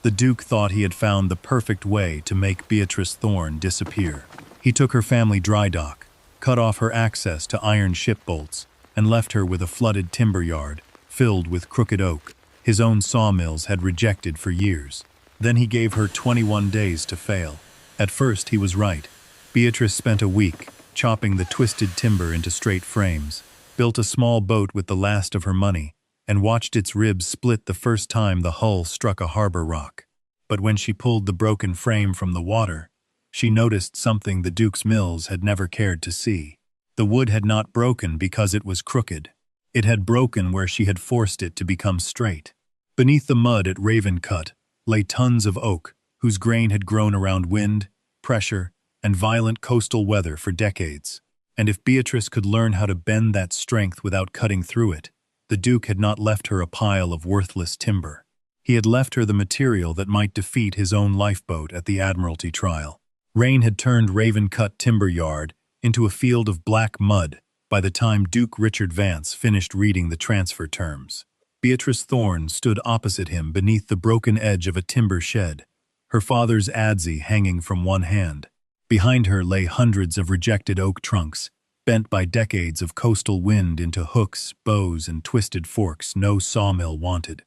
The Duke thought he had found the perfect way to make Beatrice Thorne disappear. He took her family drydock, cut off her access to iron ship bolts, and left her with a flooded timber yard filled with crooked oak his own sawmills had rejected for years. Then he gave her 21 days to fail. At first he was right. Beatrice spent a week chopping the twisted timber into straight frames, built a small boat with the last of her money, and watched its ribs split the first time the hull struck a harbor rock. But when she pulled the broken frame from the water, she noticed something the Duke's mills had never cared to see. The wood had not broken because it was crooked. It had broken where she had forced it to become straight. Beneath the mud at Ravencut lay tons of oak, whose grain had grown around wind, pressure, and violent coastal weather for decades. And if Beatrice could learn how to bend that strength without cutting through it, the Duke had not left her a pile of worthless timber. He had left her the material that might defeat his own lifeboat at the Admiralty trial. Rain had turned Ravencut timber yard into a field of black mud by the time Duke Richard Vance finished reading the transfer terms. Beatrice Thorne stood opposite him beneath the broken edge of a timber shed, her father's adze hanging from one hand. Behind her lay hundreds of rejected oak trunks, bent by decades of coastal wind into hooks, bows, and twisted forks no sawmill wanted.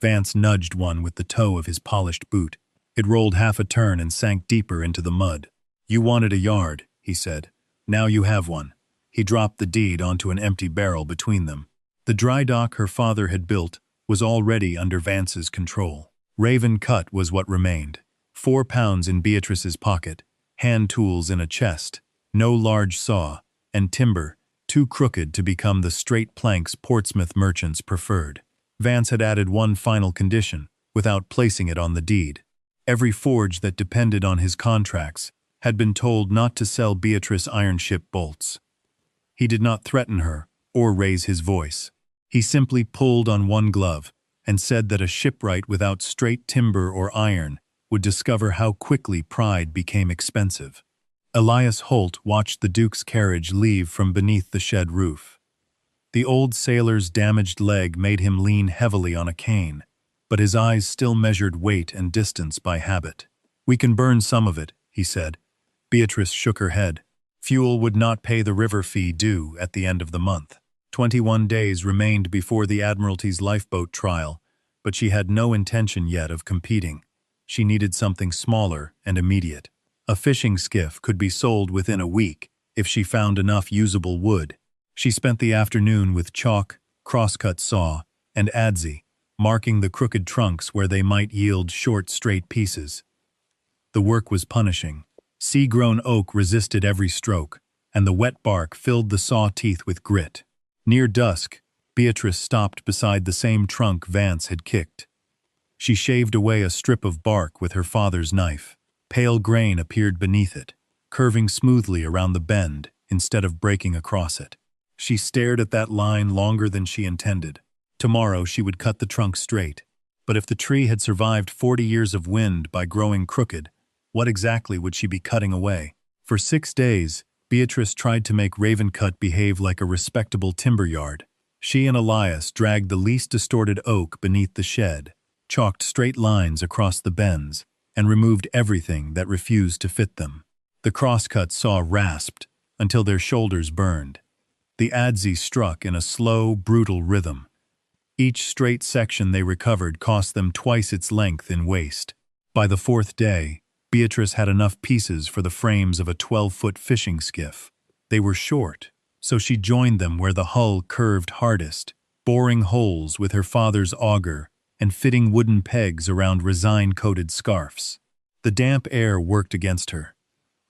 Vance nudged one with the toe of his polished boot. It rolled half a turn and sank deeper into the mud. "You wanted a yard," he said. "Now you have one." He dropped the deed onto an empty barrel between them. The dry dock her father had built was already under Vance's control. Ravencut was what remained. 4 pounds in Beatrice's pocket, hand tools in a chest, no large saw, and timber, too crooked to become the straight planks Portsmouth merchants preferred. Vance had added one final condition, without placing it on the deed. Every forge that depended on his contracts had been told not to sell Beatrice iron ship bolts. He did not threaten her or raise his voice. He simply pulled on one glove and said that a shipwright without straight timber or iron would discover how quickly pride became expensive. Elias Holt watched the Duke's carriage leave from beneath the shed roof. The old sailor's damaged leg made him lean heavily on a cane, but his eyes still measured weight and distance by habit. "We can burn some of it," he said. Beatrice shook her head. Fuel would not pay the river fee due at the end of the month. 21 days remained before the Admiralty's lifeboat trial, but she had no intention yet of competing. She needed something smaller and immediate. A fishing skiff could be sold within a week if she found enough usable wood. She spent the afternoon with chalk, crosscut saw, and adze, marking the crooked trunks where they might yield short, straight pieces. The work was punishing. Sea-grown oak resisted every stroke, and the wet bark filled the saw teeth with grit. Near dusk, Beatrice stopped beside the same trunk Vance had kicked. She shaved away a strip of bark with her father's knife. Pale grain appeared beneath it, curving smoothly around the bend instead of breaking across it. She stared at that line longer than she intended. Tomorrow she would cut the trunk straight. But if the tree had survived 40 years of wind by growing crooked, what exactly would she be cutting away? For 6 days, Beatrice tried to make Ravencut behave like a respectable timber yard. She and Elias dragged the least distorted oak beneath the shed, chalked straight lines across the bends, and removed everything that refused to fit them. The crosscut saw rasped until their shoulders burned. The adze struck in a slow, brutal rhythm. Each straight section they recovered cost them twice its length in waste. By the 4th day, Beatrice had enough pieces for the frames of a 12-foot fishing skiff. They were short, so she joined them where the hull curved hardest, boring holes with her father's auger and fitting wooden pegs around resin-coated scarfs. The damp air worked against her.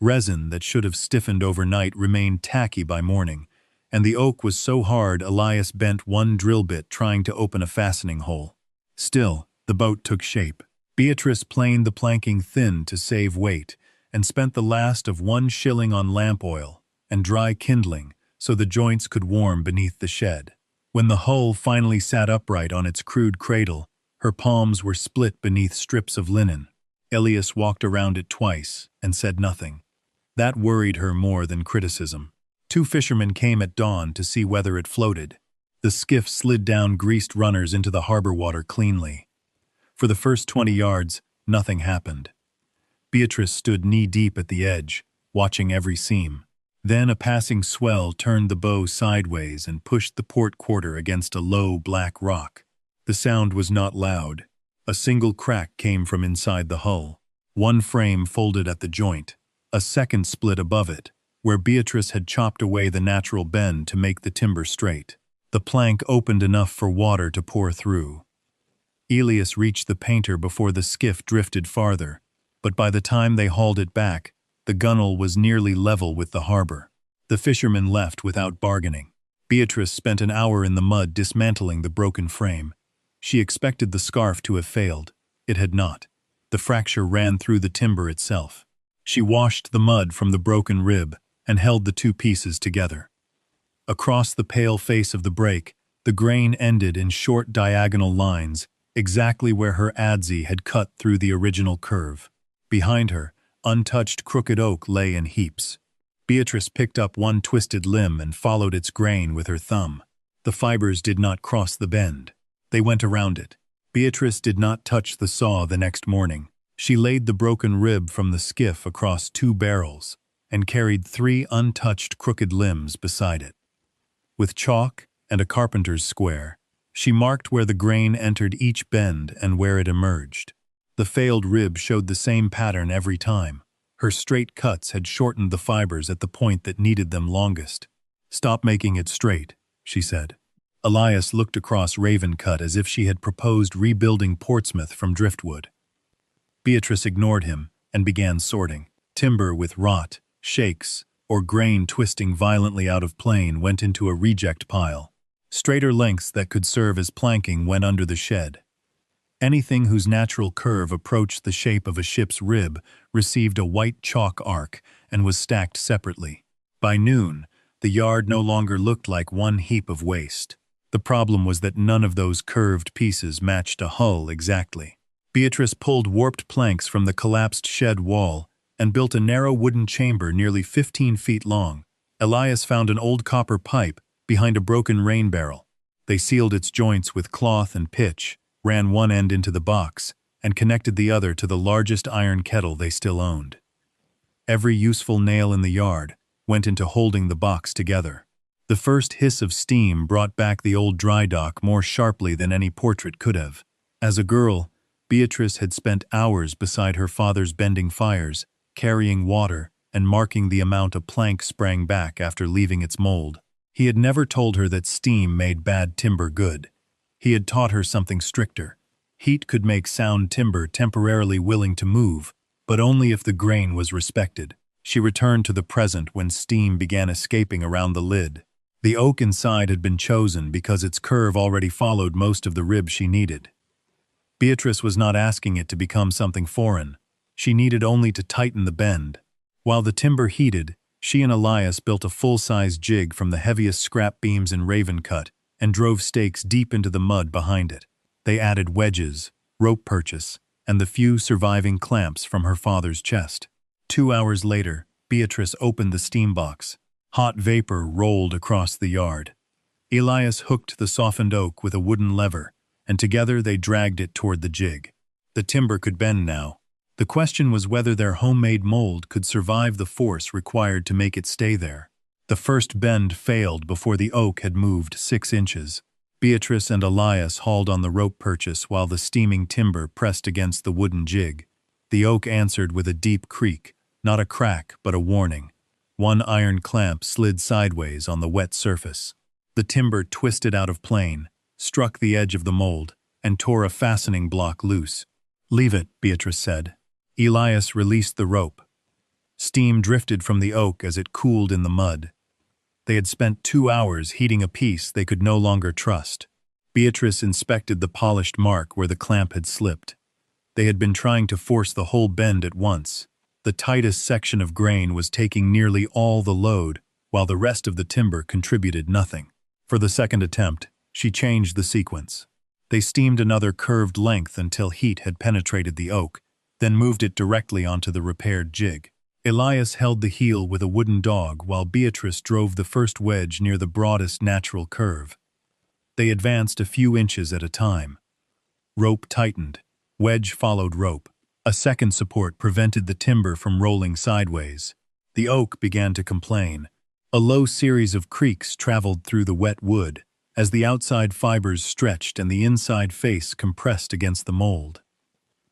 Resin that should have stiffened overnight remained tacky by morning, and the oak was so hard Elias bent one drill bit trying to open a fastening hole. Still, the boat took shape. Beatrice planed the planking thin to save weight and spent the last of 1 shilling on lamp oil and dry kindling so the joints could warm beneath the shed. When the hull finally sat upright on its crude cradle, her palms were split beneath strips of linen. Elias walked around it twice and said nothing. That worried her more than criticism. 2 fishermen came at dawn to see whether it floated. The skiff slid down greased runners into the harbor water cleanly. For the first 20 yards, nothing happened. Beatrice stood knee-deep at the edge, watching every seam. Then a passing swell turned the bow sideways and pushed the port quarter against a low, black rock. The sound was not loud. A single crack came from inside the hull. One frame folded at the joint. A second split above it, where Beatrice had chopped away the natural bend to make the timber straight. The plank opened enough for water to pour through. Elias reached the painter before the skiff drifted farther, but by the time they hauled it back, the gunwale was nearly level with the harbor. The fishermen left without bargaining. Beatrice spent an hour in the mud dismantling the broken frame. She expected the scarf to have failed. It had not. The fracture ran through the timber itself. She washed the mud from the broken rib and held the two pieces together. Across the pale face of the break, the grain ended in short diagonal lines, exactly where her adze had cut through the original curve. Behind her, untouched crooked oak lay in heaps. Beatrice picked up one twisted limb and followed its grain with her thumb. The fibers did not cross the bend. They went around it. Beatrice did not touch the saw the next morning. She laid the broken rib from the skiff across 2 barrels and carried 3 untouched crooked limbs beside it. With chalk and a carpenter's square, she marked where the grain entered each bend and where it emerged. The failed rib showed the same pattern every time. Her straight cuts had shortened the fibers at the point that needed them longest. "Stop making it straight," she said. Elias looked across Raven Cut as if she had proposed rebuilding Portsmouth from driftwood. Beatrice ignored him and began sorting. Timber with rot, shakes, or grain twisting violently out of plane went into a reject pile. Straighter lengths that could serve as planking went under the shed. Anything whose natural curve approached the shape of a ship's rib received a white chalk arc and was stacked separately. By noon, the yard no longer looked like one heap of waste. The problem was that none of those curved pieces matched a hull exactly. Beatrice pulled warped planks from the collapsed shed wall and built a narrow wooden chamber nearly 15 feet long. Elias found an old copper pipe behind a broken rain barrel. They sealed its joints with cloth and pitch, ran one end into the box, and connected the other to the largest iron kettle they still owned. Every useful nail in the yard went into holding the box together. The first hiss of steam brought back the old dry dock more sharply than any portrait could have. As a girl, Beatrice had spent hours beside her father's bending fires, carrying water and marking the amount a plank sprang back after leaving its mold. He had never told her that steam made bad timber good. He had taught her something stricter. Heat could make sound timber temporarily willing to move, but only if the grain was respected. She returned to the present when steam began escaping around the lid. The oak inside had been chosen because its curve already followed most of the rib she needed. Beatrice was not asking it to become something foreign. She needed only to tighten the bend. While the timber heated, she and Elias built a full-size jig from the heaviest scrap beams in Raven Cut and drove stakes deep into the mud behind it. They added wedges, rope purchase, and the few surviving clamps from her father's chest. 2 hours later, Beatrice opened the steam box. Hot vapor rolled across the yard. Elias hooked the softened oak with a wooden lever, and together they dragged it toward the jig. The timber could bend now. The question was whether their homemade mold could survive the force required to make it stay there. The first bend failed before the oak had moved 6 inches. Beatrice and Elias hauled on the rope purchase while the steaming timber pressed against the wooden jig. The oak answered with a deep creak, not a crack but a warning. One iron clamp slid sideways on the wet surface. The timber twisted out of plane, struck the edge of the mold, and tore a fastening block loose. "Leave it," Beatrice said. Elias released the rope. Steam drifted from the oak as it cooled in the mud. They had spent 2 hours heating a piece they could no longer trust. Beatrice inspected the polished mark where the clamp had slipped. They had been trying to force the whole bend at once. The tightest section of grain was taking nearly all the load, while the rest of the timber contributed nothing. For the second attempt, she changed the sequence. They steamed another curved length until heat had penetrated the oak, then moved it directly onto the repaired jig. Elias held the heel with a wooden dog while Beatrice drove the first wedge near the broadest natural curve. They advanced a few inches at a time. Rope tightened. Wedge followed rope. A second support prevented the timber from rolling sideways. The oak began to complain. A low series of creaks traveled through the wet wood, as the outside fibers stretched and the inside face compressed against the mold.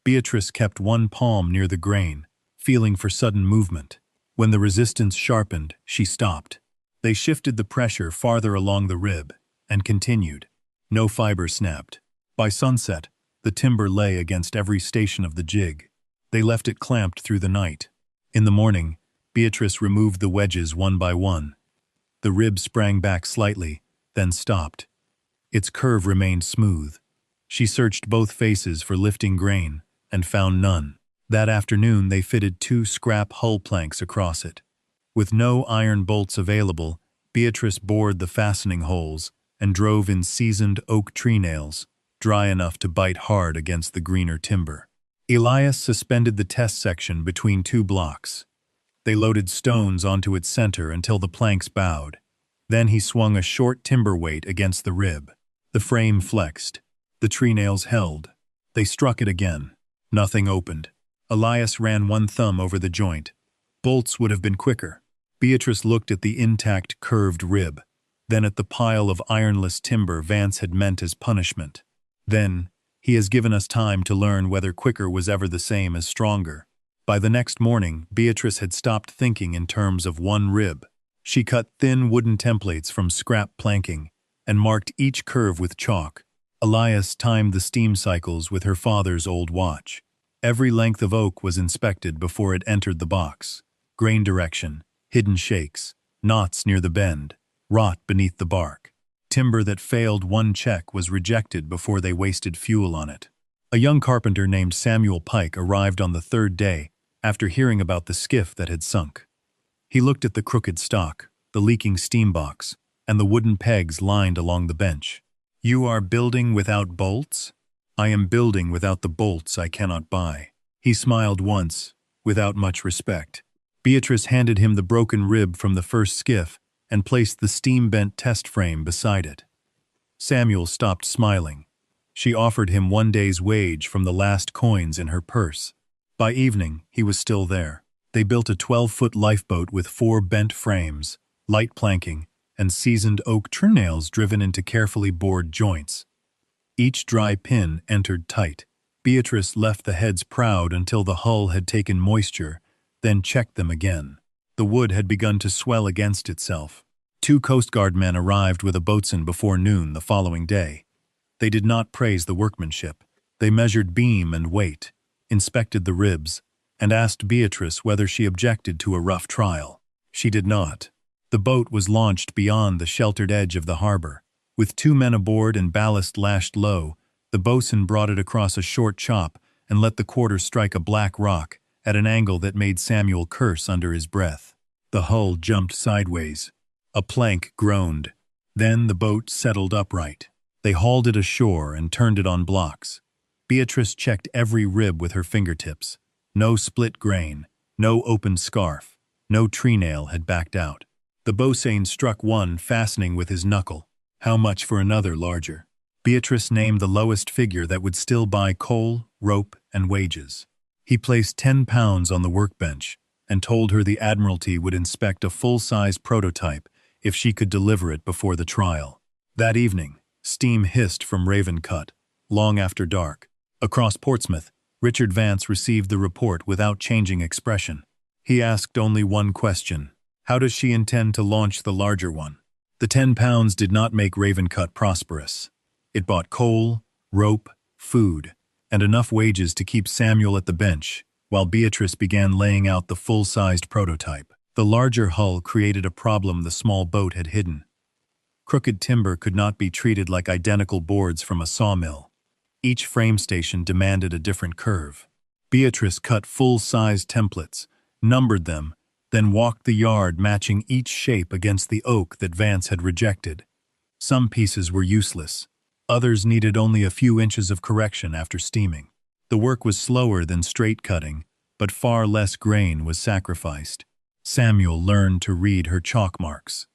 Beatrice kept one palm near the grain, feeling for sudden movement. When the resistance sharpened, she stopped. They shifted the pressure farther along the rib, and continued. No fiber snapped. By sunset, the timber lay against every station of the jig. They left it clamped through the night. In the morning, Beatrice removed the wedges one by one. The rib sprang back slightly, then stopped. Its curve remained smooth. She searched both faces for lifting grain, and found none. That afternoon they fitted 2 scrap hull planks across it. With no iron bolts available, Beatrice bored the fastening holes and drove in seasoned oak treenails, dry enough to bite hard against the greener timber. Elias suspended the test section between 2 blocks. They loaded stones onto its center until the planks bowed. Then he swung a short timber weight against the rib. The frame flexed. The treenails held. They struck it again. Nothing opened. Elias ran one thumb over the joint. Bolts would have been quicker. Beatrice looked at the intact curved rib, then at the pile of ironless timber Vance had meant as punishment. Then, he has given us time to learn whether quicker was ever the same as stronger. By the next morning, Beatrice had stopped thinking in terms of one rib. She cut thin wooden templates from scrap planking and marked each curve with chalk. Elias timed the steam cycles with her father's old watch. Every length of oak was inspected before it entered the box. Grain direction, hidden shakes, knots near the bend, rot beneath the bark. Timber that failed one check was rejected before they wasted fuel on it. A young carpenter named Samuel Pike arrived on the 3rd day after hearing about the skiff that had sunk. He looked at the crooked stock, the leaking steam box, and the wooden pegs lined along the bench. "You are building without bolts?" "I am building without the bolts I cannot buy." He smiled once, without much respect. Beatrice handed him the broken rib from the first skiff and placed the steam-bent test frame beside it. Samuel stopped smiling. She offered him 1 day's wage from the last coins in her purse. By evening, he was still there. They built a 12-foot lifeboat with 4 bent frames, light planking, and seasoned oak treenails driven into carefully bored joints. Each dry pin entered tight. Beatrice left the heads proud until the hull had taken moisture, then checked them again. The wood had begun to swell against itself. 2 Coast Guard men arrived with a boatswain before noon the following day. They did not praise the workmanship. They measured beam and weight, inspected the ribs, and asked Beatrice whether she objected to a rough trial. She did not. The boat was launched beyond the sheltered edge of the harbor. With 2 men aboard and ballast lashed low, the boatswain brought it across a short chop and let the quarter strike a black rock at an angle that made Samuel curse under his breath. The hull jumped sideways. A plank groaned. Then the boat settled upright. They hauled it ashore and turned it on blocks. Beatrice checked every rib with her fingertips. No split grain, no open scarf, no treenail had backed out. The boatswain struck one fastening with his knuckle. How much for another larger? Beatrice named the lowest figure that would still buy coal, rope, and wages. He placed 10 pounds on the workbench and told her the Admiralty would inspect a full-size prototype if she could deliver it before the trial. That evening, steam hissed from Raven Cut, long after dark. Across Portsmouth, Richard Vance received the report without changing expression. He asked only one question: how does she intend to launch the larger one? The 10 pounds did not make Raven Cut prosperous. It bought coal, rope, food, and enough wages to keep Samuel at the bench, while Beatrice began laying out the full-sized prototype. The larger hull created a problem the small boat had hidden. Crooked timber could not be treated like identical boards from a sawmill. Each frame station demanded a different curve. Beatrice cut full-sized templates, numbered them, then walked the yard matching each shape against the oak that Vance had rejected. Some pieces were useless. Others needed only a few inches of correction after steaming. The work was slower than straight cutting, but far less grain was sacrificed. Samuel learned to read her chalk marks.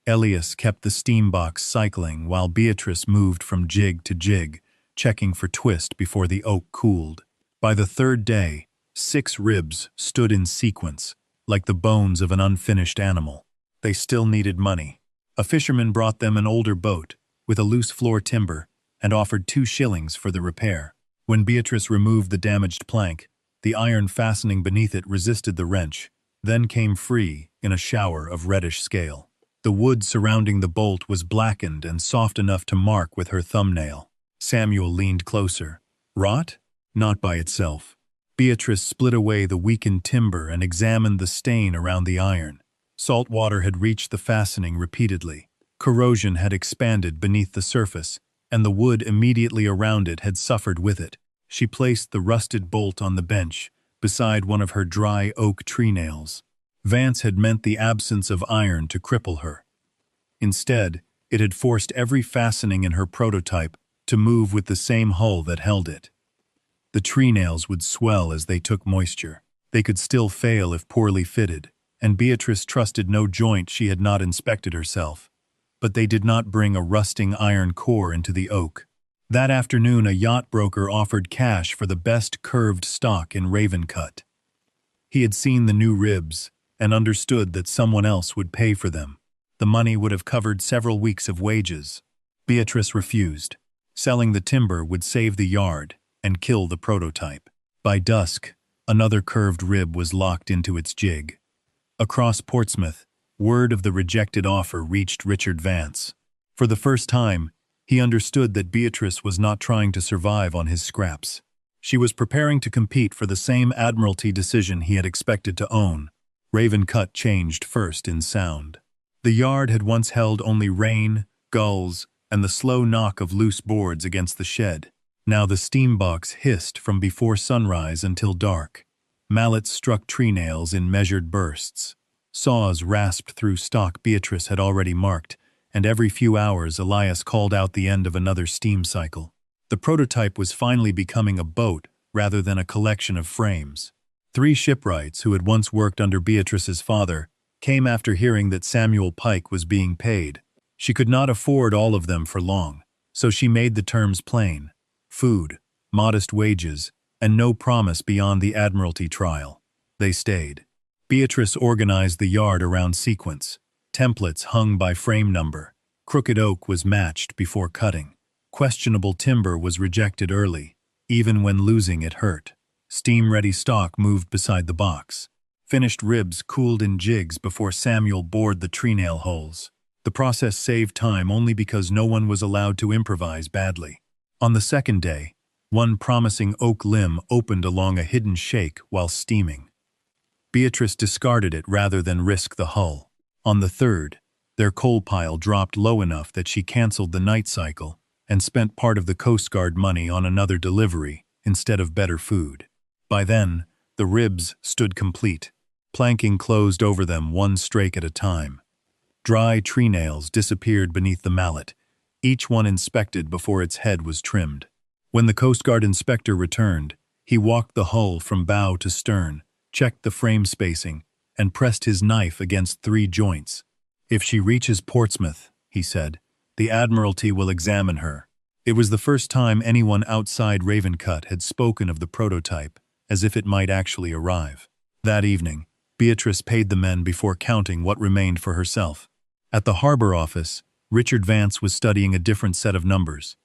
Elias kept the steam box cycling while Beatrice moved from jig to jig, checking for twist before the oak cooled. By the third day, 6 ribs stood in sequence, like the bones of an unfinished animal. They still needed money. A fisherman brought them an older boat, with a loose floor timber, and offered 2 shillings for the repair. When Beatrice removed the damaged plank, the iron fastening beneath it resisted the wrench, then came free in a shower of reddish scale. The wood surrounding the bolt was blackened and soft enough to mark with her thumbnail. Samuel leaned closer. Rot? Not by itself. Beatrice split away the weakened timber and examined the stain around the iron. Salt water had reached the fastening repeatedly. Corrosion had expanded beneath the surface, and the wood immediately around it had suffered with it. She placed the rusted bolt on the bench, beside one of her dry oak treenails. Vance had meant the absence of iron to cripple her. Instead, it had forced every fastening in her prototype to move with the same hull that held it. The treenails would swell as they took moisture. They could still fail if poorly fitted, and Beatrice trusted no joint she had not inspected herself. But they did not bring a rusting iron core into the oak. That afternoon, a yacht broker offered cash for the best curved stock in Ravencut. He had seen the new ribs and understood that someone else would pay for them. The money would have covered several weeks of wages. Beatrice refused. Selling the timber would save the yard and kill the prototype. By dusk, another curved rib was locked into its jig. Across Portsmouth, word of the rejected offer reached Richard Vance. For the first time, he understood that Beatrice was not trying to survive on his scraps. She was preparing to compete for the same Admiralty decision he had expected to own. Ravencut changed first in sound. The yard had once held only rain, gulls, and the slow knock of loose boards against the shed. Now the steam box hissed from before sunrise until dark. Mallets struck treenails in measured bursts. Saws rasped through stock Beatrice had already marked, and every few hours Elias called out the end of another steam cycle. The prototype was finally becoming a boat rather than a collection of frames. 3 shipwrights who had once worked under Beatrice's father came after hearing that Samuel Pike was being paid. She could not afford all of them for long, so she made the terms plain: food, modest wages, and no promise beyond the Admiralty trial. They stayed. Beatrice organized the yard around sequence. Templates hung by frame number. Crooked oak was matched before cutting. Questionable timber was rejected early, even when losing it hurt. Steam-ready stock moved beside the box. Finished ribs cooled in jigs before Samuel bored the treenail holes. The process saved time only because no one was allowed to improvise badly. On the second day, one promising oak limb opened along a hidden shake while steaming. Beatrice discarded it rather than risk the hull. On the third, their coal pile dropped low enough that she canceled the night cycle and spent part of the Coast Guard money on another delivery instead of better food. By then, the ribs stood complete. Planking closed over them one strake at a time. Dry treenails disappeared beneath the mallet, each one inspected before its head was trimmed. When the Coast Guard inspector returned, he walked the hull from bow to stern, checked the frame spacing, and pressed his knife against 3 joints. "If she reaches Portsmouth," he said, "the Admiralty will examine her." It was the first time anyone outside Ravencut had spoken of the prototype, as if it might actually arrive. That evening, Beatrice paid the men before counting what remained for herself. At the harbor office, Richard Vance was studying a different set of numbers.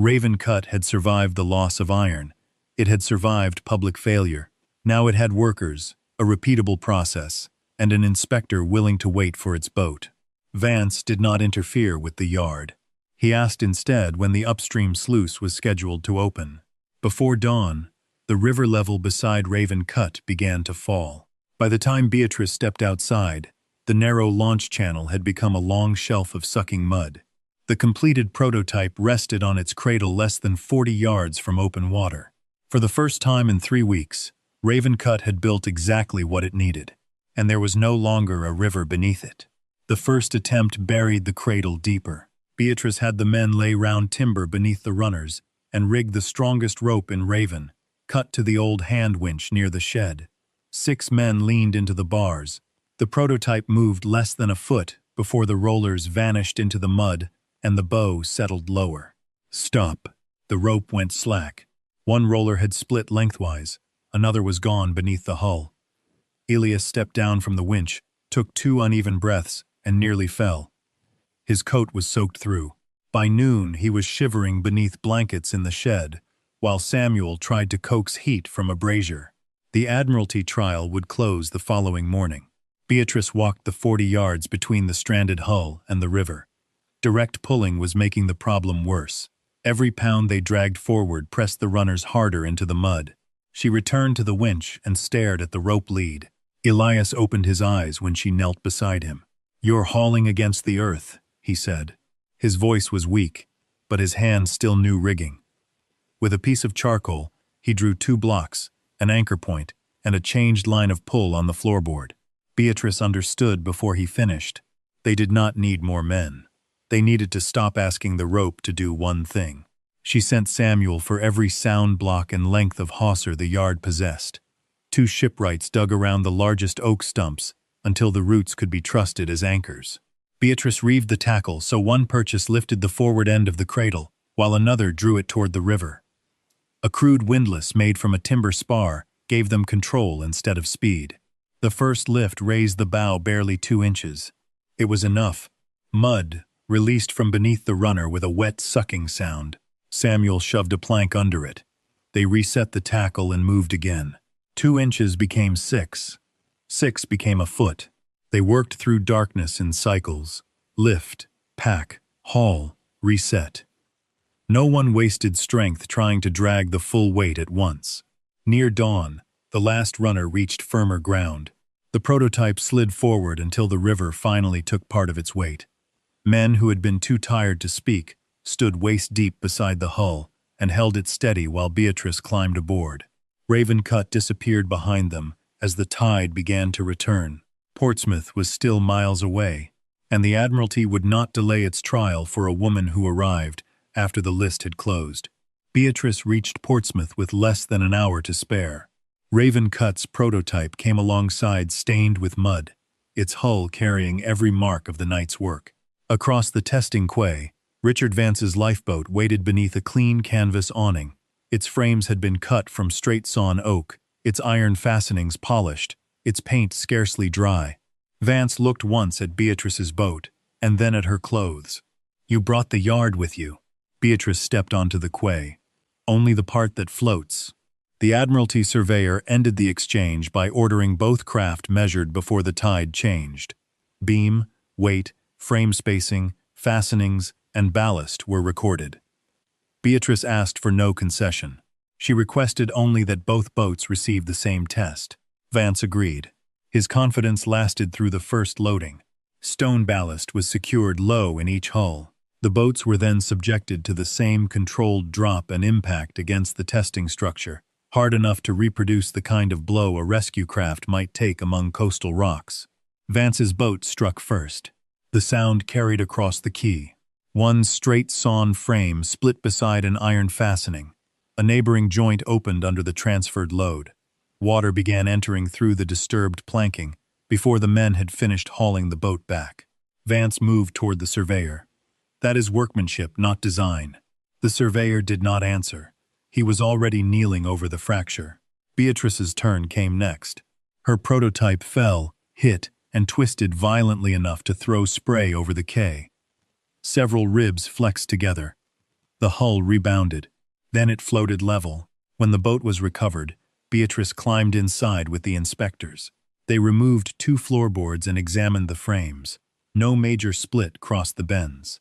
Ravencut had survived the loss of iron. It had survived public failure. Now it had workers, a repeatable process, and an inspector willing to wait for its boat. Vance did not interfere with the yard. He asked instead when the upstream sluice was scheduled to open. Before dawn, the river level beside Ravencut began to fall. By the time Beatrice stepped outside, the narrow launch channel had become a long shelf of sucking mud. The completed prototype rested on its cradle less than 40 yards from open water. For the first time in 3 weeks, Ravencut had built exactly what it needed, and there was no longer a river beneath it. The first attempt buried the cradle deeper. Beatrice had the men lay round timber beneath the runners and rig the strongest rope in Raven, cut to the old hand winch near the shed. 6 men leaned into the bars. The prototype moved less than a foot before the rollers vanished into the mud and the bow settled lower. "Stop," The rope went slack. One roller had split lengthwise, another was gone beneath the hull. Elias stepped down from the winch, took 2 uneven breaths, and nearly fell. His coat was soaked through. By noon, he was shivering beneath blankets in the shed, while Samuel tried to coax heat from a brazier. The Admiralty trial would close the following morning. Beatrice walked the 40 yards between the stranded hull and the river. Direct pulling was making the problem worse. Every pound they dragged forward pressed the runners harder into the mud. She returned to the winch and stared at the rope lead. Elias opened his eyes when she knelt beside him. "You're hauling against the earth," he said. His voice was weak, but his hand still knew rigging. With a piece of charcoal, he drew 2 blocks, an anchor point, and a changed line of pull on the floorboard. Beatrice understood before he finished. They did not need more men. They needed to stop asking the rope to do one thing. She sent Samuel for every sound block and length of hawser the yard possessed. 2 shipwrights dug around the largest oak stumps until the roots could be trusted as anchors. Beatrice reeved the tackle so one purchase lifted the forward end of the cradle, while another drew it toward the river. A crude windlass made from a timber spar gave them control instead of speed. The first lift raised the bow barely 2 inches. It was enough. Mud released from beneath the runner with a wet sucking sound. Samuel shoved a plank under it. They reset the tackle and moved again. 2 inches became 6. 6 became a foot. They worked through darkness in cycles. Lift, pack, haul, reset. No one wasted strength trying to drag the full weight at once. Near dawn, the last runner reached firmer ground. The prototype slid forward until the river finally took part of its weight. Men who had been too tired to speak stood waist-deep beside the hull and held it steady while Beatrice climbed aboard. Ravencut disappeared behind them as the tide began to return. Portsmouth was still miles away, and the Admiralty would not delay its trial for a woman who arrived after the list had closed. Beatrice reached Portsmouth with less than an hour to spare. Ravencut's prototype came alongside stained with mud, its hull carrying every mark of the night's work. Across the testing quay, Richard Vance's lifeboat waited beneath a clean canvas awning. Its frames had been cut from straight-sawn oak, its iron fastenings polished, its paint scarcely dry. Vance looked once at Beatrice's boat, and then at her clothes. "You brought the yard with you." Beatrice stepped onto the quay. "Only the part that floats." The Admiralty surveyor ended the exchange by ordering both craft measured before the tide changed. Beam, weight, frame spacing, fastenings, and ballast were recorded. Beatrice asked for no concession. She requested only that both boats receive the same test. Vance agreed. His confidence lasted through the first loading. Stone ballast was secured low in each hull. The boats were then subjected to the same controlled drop and impact against the testing structure, hard enough to reproduce the kind of blow a rescue craft might take among coastal rocks. Vance's boat struck first. The sound carried across the quay. One straight-sawn frame split beside an iron fastening. A neighboring joint opened under the transferred load. Water began entering through the disturbed planking before the men had finished hauling the boat back. Vance moved toward the surveyor. "That is workmanship, not design." The surveyor did not answer. He was already kneeling over the fracture. Beatrice's turn came next. Her prototype fell, hit, and twisted violently enough to throw spray over the quay. Several ribs flexed together. The hull rebounded. Then it floated level. When the boat was recovered, Beatrice climbed inside with the inspectors. They removed 2 floorboards and examined the frames. No major split crossed the bends.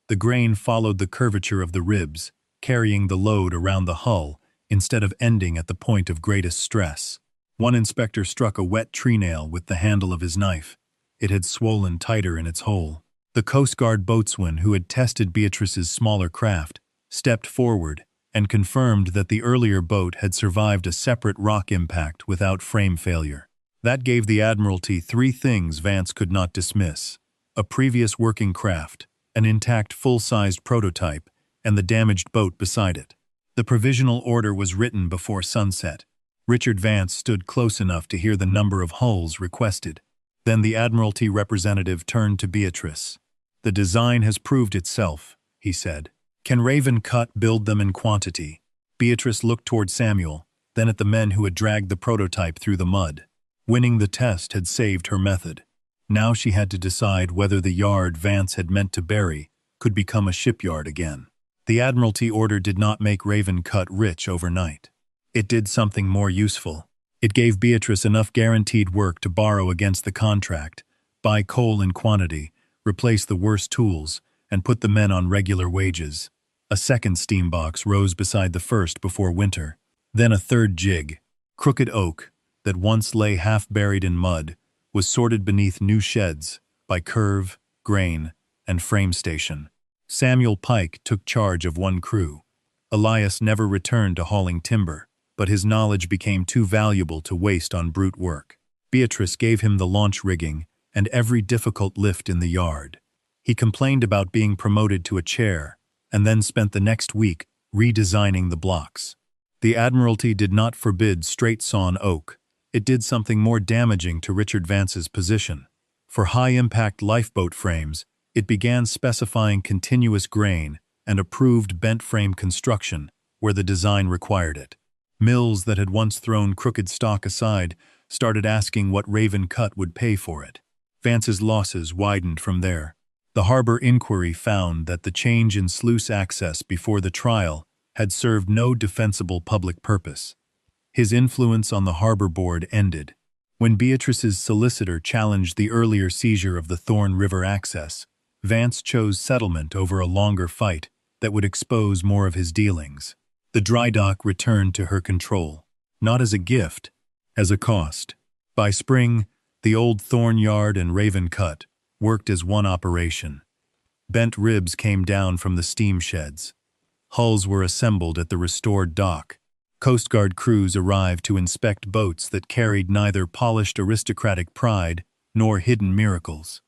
The grain followed the curvature of the ribs, carrying the load around the hull instead of ending at the point of greatest stress. One inspector struck a wet treenail with the handle of his knife. It had swollen tighter in its hole. The Coast Guard boatswain who had tested Beatrice's smaller craft stepped forward and confirmed that the earlier boat had survived a separate rock impact without frame failure. That gave the Admiralty 3 things Vance could not dismiss: a previous working craft, an intact full-sized prototype, and the damaged boat beside it. The provisional order was written before sunset. Richard Vance stood close enough to hear the number of hulls requested. Then the Admiralty representative turned to Beatrice. "The design has proved itself," he said. Can Raven Cut build them in quantity? Beatrice looked toward Samuel, then at the men who had dragged the prototype through the mud. Winning the test had saved her method. Now she had to decide whether the yard Vance had meant to bury could become a shipyard again. The Admiralty order did not make Raven Cut rich overnight. It did something more useful. It gave Beatrice enough guaranteed work to borrow against the contract, buy coal in quantity, replace the worst tools, and put the men on regular wages. A second steam box rose beside the first before winter. Then a third jig, crooked oak, that once lay half buried in mud, was sorted beneath new sheds by curve, grain, and frame station. Samuel Pike took charge of one crew. Elias never returned to hauling timber, but his knowledge became too valuable to waste on brute work. Beatrice gave him the launch rigging and every difficult lift in the yard. He complained about being promoted to a chair, and then spent the next week redesigning the blocks. The Admiralty did not forbid straight-sawn oak. It did something more damaging to Richard Vance's position. For high-impact lifeboat frames, it began specifying continuous grain and approved bent-frame construction where the design required it. Mills that had once thrown crooked stock aside started asking what Raven Cut would pay for it. Vance's losses widened from there. The harbor inquiry found that the change in sluice access before the trial had served no defensible public purpose. His influence on the harbor board ended. When Beatrice's solicitor challenged the earlier seizure of the Thorne River access, Vance chose settlement over a longer fight that would expose more of his dealings. The drydock returned to her control, not as a gift, as a cost. By spring, the old Thorne Yard and Raven Cut worked as one operation. Bent ribs came down from the steam sheds. Hulls were assembled at the restored dock. Coast Guard crews arrived to inspect boats that carried neither polished aristocratic pride nor hidden miracles.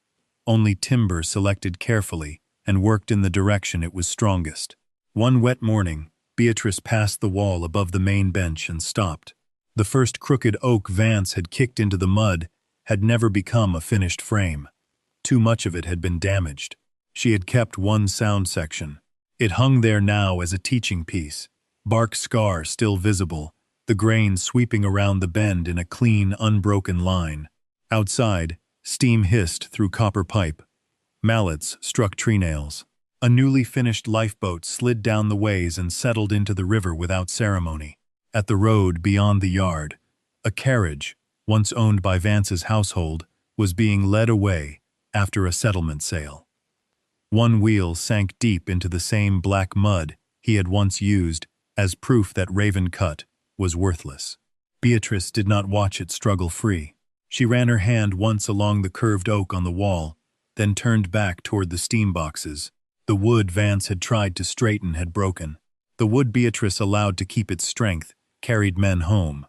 Only timber selected carefully and worked in the direction it was strongest. One wet morning, Beatrice passed the wall above the main bench and stopped. The first crooked oak Vance had kicked into the mud had never become a finished frame. Too much of it had been damaged. She had kept one sound section. It hung there now as a teaching piece, bark scar still visible, the grain sweeping around the bend in a clean, unbroken line. Outside, steam hissed through copper pipe. Mallets struck treenails. A newly finished lifeboat slid down the ways and settled into the river without ceremony. At the road beyond the yard, a carriage, once owned by Vance's household, was being led away after a settlement sale. One wheel sank deep into the same black mud he had once used as proof that Raven Cut was worthless. Beatrice did not watch it struggle free. She ran her hand once along the curved oak on the wall, then turned back toward the steam boxes. The wood Vance had tried to straighten had broken. The wood Beatrice allowed to keep its strength carried men home.